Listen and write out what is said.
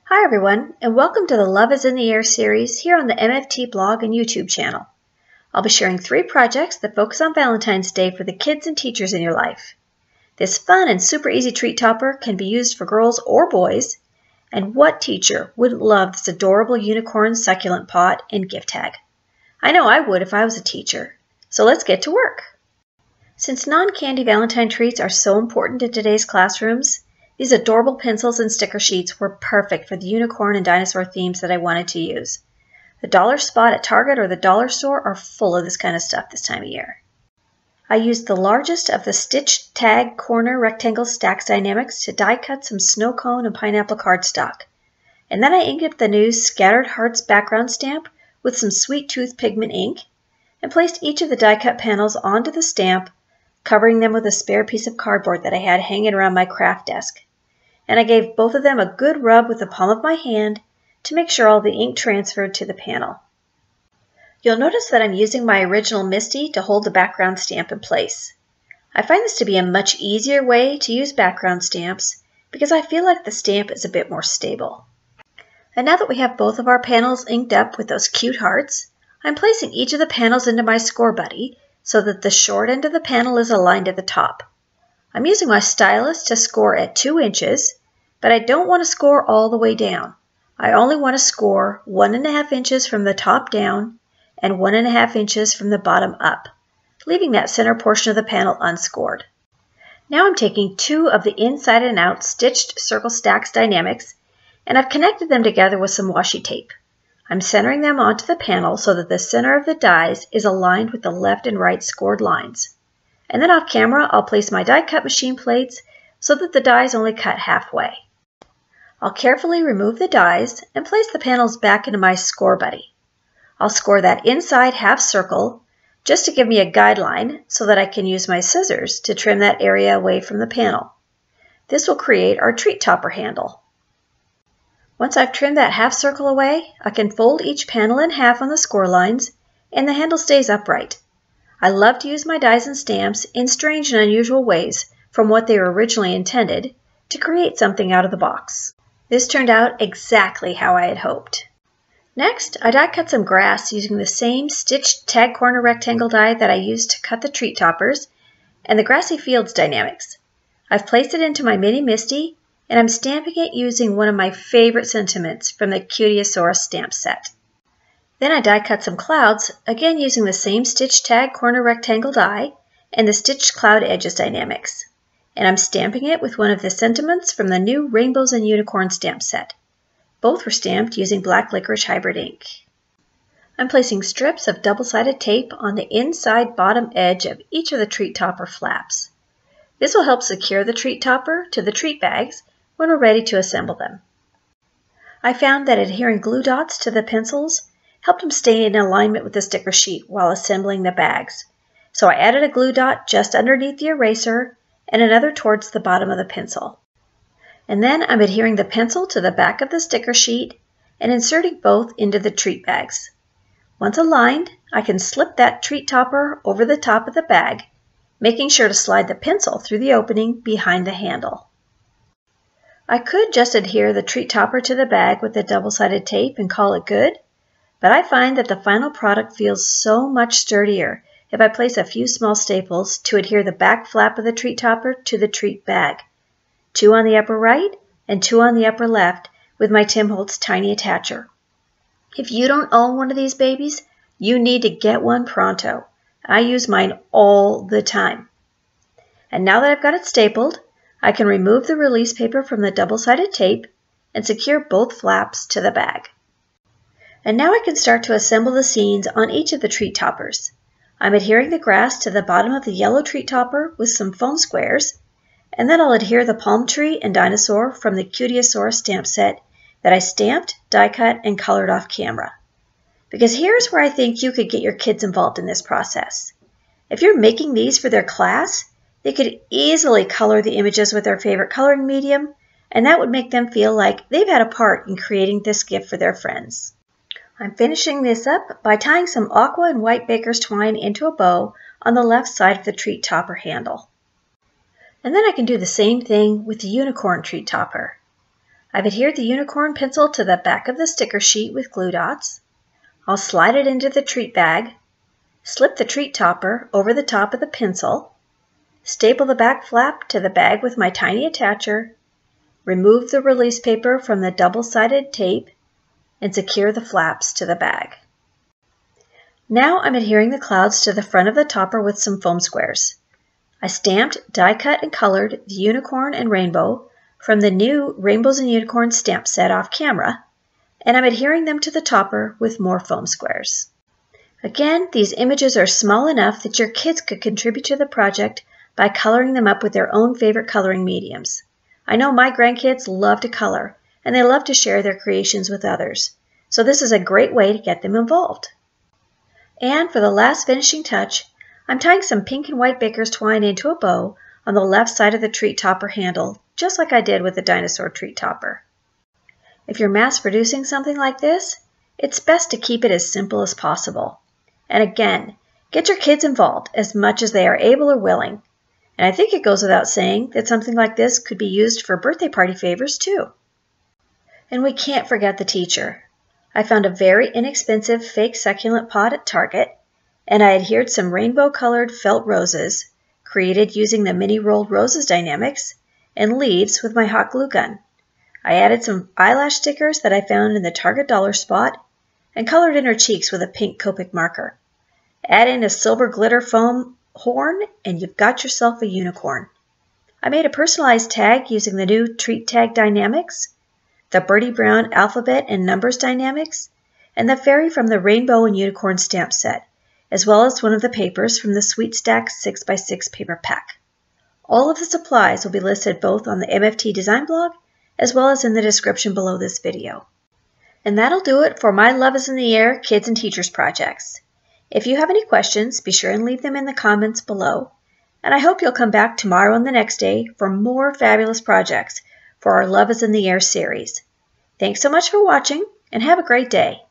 Hi everyone, and welcome to the Love is in the Air series here on the MFT blog and YouTube channel. I'll be sharing 3 projects that focus on Valentine's Day for the kids and teachers in your life. This fun and super easy treat topper can be used for girls or boys, and what teacher wouldn't love this adorable unicorn succulent pot and gift tag? I know I would if I was a teacher. So let's get to work. Since non-candy Valentine treats are so important in today's classrooms, these adorable pencils and sticker sheets were perfect for the unicorn and dinosaur themes that I wanted to use. The dollar spot at Target or the dollar store are full of this kind of stuff this time of year. I used the largest of the stitched tag corner rectangle STAX Die-namics to die cut some snow cone and pineapple cardstock. And then I inked up the new Scattered Hearts background stamp with some Sweet Tooth pigment ink and placed each of the die cut panels onto the stamp, covering them with a spare piece of cardboard that I had hanging around my craft desk. And I gave both of them a good rub with the palm of my hand to make sure all the ink transferred to the panel. You'll notice that I'm using my original MISTI to hold the background stamp in place. I find this to be a much easier way to use background stamps because I feel like the stamp is a bit more stable. And now that we have both of our panels inked up with those cute hearts, I'm placing each of the panels into my Scor-Buddy so that the short end of the panel is aligned at the top. I'm using my stylus to score at 2 inches, but I don't want to score all the way down. I only want to score 1.5 inches from the top down and 1.5 inches from the bottom up, leaving that center portion of the panel unscored. Now I'm taking 2 of the inside and out stitched circle stacks Die-namics, and I've connected them together with some washi tape. I'm centering them onto the panel so that the center of the dies is aligned with the left and right scored lines. And then off camera, I'll place my die cut machine plates so that the dies only cut halfway. I'll carefully remove the dies and place the panels back into my Scor-Buddy. I'll score that inside half circle just to give me a guideline so that I can use my scissors to trim that area away from the panel. This will create our treat topper handle. Once I've trimmed that half circle away, I can fold each panel in half on the score lines and the handle stays upright. I love to use my dies and stamps in strange and unusual ways from what they were originally intended to create something out of the box. This turned out exactly how I had hoped. Next, I die cut some grass using the same stitched tag corner rectangle die that I used to cut the treat toppers and the Grassy Fields Die-namics. I've placed it into my mini MISTI and I'm stamping it using one of my favorite sentiments from the Cutieasaurus stamp set. Then I die cut some clouds, again using the same stitched tag corner rectangle die and the stitched cloud edges Die-namics. And I'm stamping it with one of the sentiments from the new Rainbows and Unicorn stamp set. Both were stamped using black licorice hybrid ink. I'm placing strips of double-sided tape on the inside bottom edge of each of the treat topper flaps. This will help secure the treat topper to the treat bags when we're ready to assemble them. I found that adhering glue dots to the pencils helped them stay in alignment with the sticker sheet while assembling the bags. So I added a glue dot just underneath the eraser and another towards the bottom of the pencil. And then I'm adhering the pencil to the back of the sticker sheet and inserting both into the treat bags. Once aligned, I can slip that treat topper over the top of the bag, making sure to slide the pencil through the opening behind the handle. I could just adhere the treat topper to the bag with the double-sided tape and call it good, but I find that the final product feels so much sturdier if I place a few small staples to adhere the back flap of the treat topper to the treat bag. 2 on the upper right and 2 on the upper left with my Tim Holtz tiny attacher. If you don't own one of these babies, you need to get one pronto. I use mine all the time. And now that I've got it stapled, I can remove the release paper from the double-sided tape and secure both flaps to the bag. And now I can start to assemble the scenes on each of the treat toppers. I'm adhering the grass to the bottom of the yellow treat topper with some foam squares, and then I'll adhere the palm tree and dinosaur from the Cutieasaurus stamp set that I stamped, die cut, and colored off camera. Because here's where I think you could get your kids involved in this process. If you're making these for their class, they could easily color the images with their favorite coloring medium, and that would make them feel like they've had a part in creating this gift for their friends. I'm finishing this up by tying some aqua and white baker's twine into a bow on the left side of the treat topper handle. And then I can do the same thing with the unicorn treat topper. I've adhered the unicorn pencil to the back of the sticker sheet with glue dots. I'll slide it into the treat bag, slip the treat topper over the top of the pencil, staple the back flap to the bag with my tiny attacher, remove the release paper from the double-sided tape, and secure the flaps to the bag. Now I'm adhering the clouds to the front of the topper with some foam squares. I stamped, die cut, and colored the unicorn and rainbow from the new Rainbows and Unicorns stamp set off camera, and I'm adhering them to the topper with more foam squares. Again, these images are small enough that your kids could contribute to the project by coloring them up with their own favorite coloring mediums. I know my grandkids love to color, and they love to share their creations with others, so this is a great way to get them involved. And for the last finishing touch, I'm tying some pink and white baker's twine into a bow on the left side of the treat topper handle, just like I did with the dinosaur treat topper. If you're mass producing something like this, it's best to keep it as simple as possible. And again, get your kids involved as much as they are able or willing. And I think it goes without saying that something like this could be used for birthday party favors too. And we can't forget the teacher. I found a very inexpensive fake succulent pot at Target, and I adhered some rainbow-colored felt roses, created using the mini rolled roses Die-namics, and leaves with my hot glue gun. I added some eyelash stickers that I found in the Target dollar spot, and colored in her cheeks with a pink Copic marker. Add in a silver glitter foam horn, and you've got yourself a unicorn. I made a personalized tag using the new Treat Tag Die-namics, the Birdie Brown alphabet and numbers Die-namics, and the fairy from the Rainbow and Unicorn stamp set, as well as one of the papers from the Sweet STAX 6x6 paper pack. All of the supplies will be listed both on the MFT design blog as well as in the description below this video. And that'll do it for my Love is in the Air Kids and Teachers projects. If you have any questions, be sure and leave them in the comments below. And I hope you'll come back tomorrow and the next day for more fabulous projects for our Love is in the Air series. Thanks so much for watching, and have a great day.